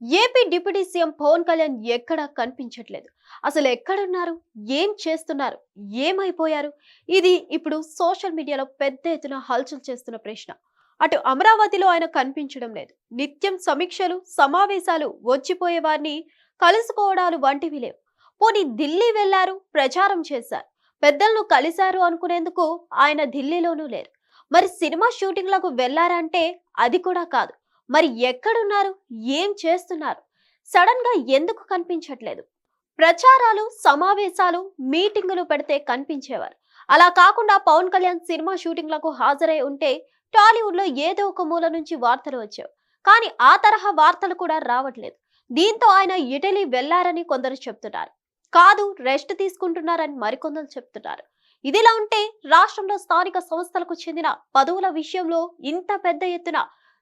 AP deputy CM Pawan Kalyan ఎక్కడా కనిపించట్లేదు. అసలు ఎక్కడున్నారు, ఏం చేస్తున్నారు, ఏమైపోయారు? ఇది ఇప్పుడు సోషల్ మీడియాలో పెద్ద ఎత్తున హల్చల్ చేస్తున్న ప్రశ్న. అటు అమరావతిలో ఆయన కనిపించడం లేదు. నిత్యం సమీక్షలు, సమావేశాలు, వచ్చిపోయే వారిని కలుసుకోవడాలు వంటివి లేవు. పోనీ ఢిల్లీ వెళ్లారు, ప్రచారం చేశారు, పెద్దలను కలిశారు అనుకునేందుకు ఆయన ఢిల్లీలోనూ లేరు. మరి సినిమా షూటింగ్లకు వెళ్లారంటే అది కూడా కాదు. మరి ఎక్కడున్నారు, ఏం చేస్తున్నారు? సడన్ గా ఎందుకు కనిపించట్లేదు? ప్రచారాలు, సమావేశాలు, మీటింగులు పెడితే కనిపించేవారు. అలా కాకుండా పవన్ కళ్యాణ్ సినిమా షూటింగ్లకు హాజరై ఉంటే టాలీవుడ్ లో ఏదో ఒక మూల నుంచి వార్తలు వచ్చేవి. కానీ ఆ తరహా వార్తలు కూడా రావట్లేదు. దీంతో ఆయన ఇటలీ వెళ్లారని కొందరు చెప్తున్నారు. కాదు, రెస్ట్ తీసుకుంటున్నారని మరికొందరు చెప్తున్నారు. ఇదిలా ఉంటే రాష్ట్రంలో స్థానిక సంస్థలకు చెందిన పదవుల విషయంలో ఇంత పెద్ద ఎత్తున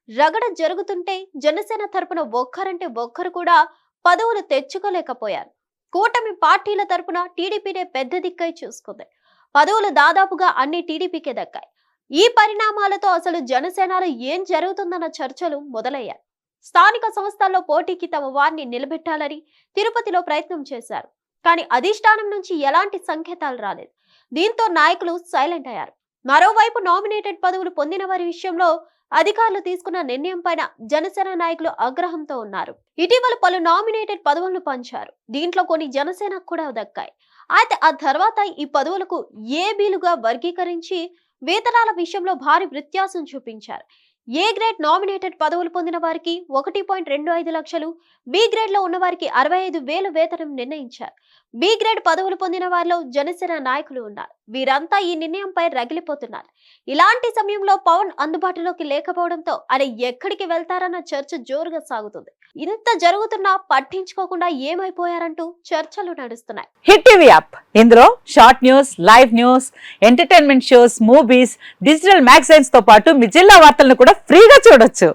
రగడ జరుగుతుంటే జనసేన తరపున ఒక్కరంటే ఒక్కరు కూడా పదవులు తెచ్చుకోలేకపోయారు. కూటమి పార్టీల తరపున టీడీపీనే పెద్ద దిక్కై చూసుకుంది. పదవులు దాదాపుగా అన్ని టీడీపీకే దక్కాయి. ఈ పరిణామాలతో అసలు జనసేనలో ఏం జరుగుతుందన్న చర్చలు మొదలయ్యాయి. స్థానిక సంస్థల్లో పోటీకి తమ వారిని నిలబెట్టాలని తిరుపతిలో ప్రయత్నం చేశారు. కానీ అధిష్టానం నుంచి ఎలాంటి సంకేతాలు రాలేదు. దీంతో నాయకులు సైలెంట్ అయ్యారు. మరోవైపు నామినేటెడ్ పదవులు పొందిన వారి విషయంలో అధికారులు తీసుకున్న నిర్ణయం పైన జనసేన నాయకులు ఆగ్రహంతో ఉన్నారు. ఇటీవల పలు నామినేటెడ్ పదవులను పంచారు. దీంట్లో కొన్ని జనసేనకు కూడా దక్కాయి. అయితే ఆ తర్వాత ఈ పదవులకు ఏబీలుగా వర్గీకరించి వేతనాల విషయంలో భారీ వ్యత్యాసం చూపించారు. ఏ గ్రేడ్ నామినేటెడ్ పదవులు పొందిన వారికి 1.25 లక్షలు, బి గ్రేడ్ లో ఉన్న వారికి 65,000 వేతనం నిర్ణయించారు. బి గ్రేడ్ పదవులు పొందిన వారిలో జనసేన నాయకులు ఉన్నారు. వీరంతా ఈ నిర్ణయంపై రగిలిపోతున్నారు. ఇలాంటి సమయంలో పవన్ అందుబాటులోకి లేకపోవడంతో ఆయన ఎక్కడికి వెళ్తారన్న చర్చ జోరుగా సాగుతుంది. ఇంత జరుగుతున్నా పట్టించుకోకుండా ఏమైపోయారంటూ చర్చలు నడుస్తున్నాయి. హిట్ టీవీ యాప్, ఇందులో short news, live news, entertainment shows, movies, digital magazines తో పాటు మీ జిల్లా వార్తలను కూడా ఫ్రీగా చూడొచ్చు.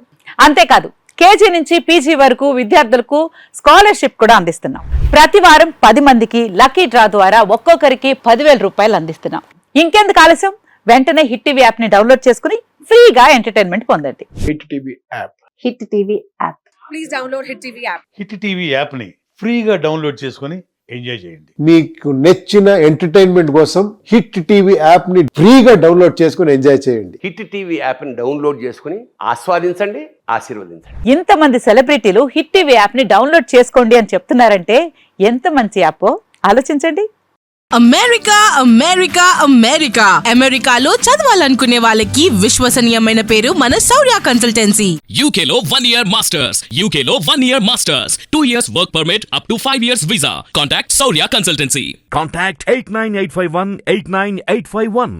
అంతేకాదు, కేజీ నుంచి పీజీ వరకు విద్యార్థులకు స్కాలర్షిప్ కూడా అందిస్తున్నాం. ప్రతి వారం 10 మందికి లక్కీ డ్రా ద్వారా ఒక్కొక్కరికి 10,000 రూపాయలు అందిస్తున్నాం. ఇంకెందుకు ఆలస్యం, వెంటనే హిట్ టీవీ యాప్ ని డౌన్లోడ్ చేసుకుని ఫ్రీగా ఎంటర్టైన్మెంట్ పొందండి. Hit TV app. Hit TV app. Please download hit TV app. Hit TV app ని ఫ్రీగా డౌన్లోడ్ చేసుకొని ఎంజాయ్ చేయండి. మీకు నచ్చిన ఎంటర్టైన్మెంట్ కోసం హిట్ టీవీ యాప్ ని ఫ్రీగా డౌన్లోడ్ చేసుకొని ఎంజాయ్ చేయండి. హిట్ టీవీ యాప్ ని డౌన్లోడ్ చేసుకుని ఆస్వాదించండి, ఆశీర్వదించండి. ఇంతమంది సెలబ్రిటీలు హిట్ టీవీ యాప్ ని డౌన్లోడ్ చేసుకోండి అని చెప్తున్నారంటే ఎంత మంచి యాప్ ఆలోచించండి. అమెరికా అమెరికా అమెరికా అమెరికాలో చదవాలనుకునే వాళ్ళకి విశ్వసనీయమైన పేరు మన శౌర్య కన్సల్టెన్సీ. UK లో 1 year masters. UK లో 1 year masters. 2 years work permit up to 5 years visa. Contact Saurya Consultancy. Contact 89851 89851.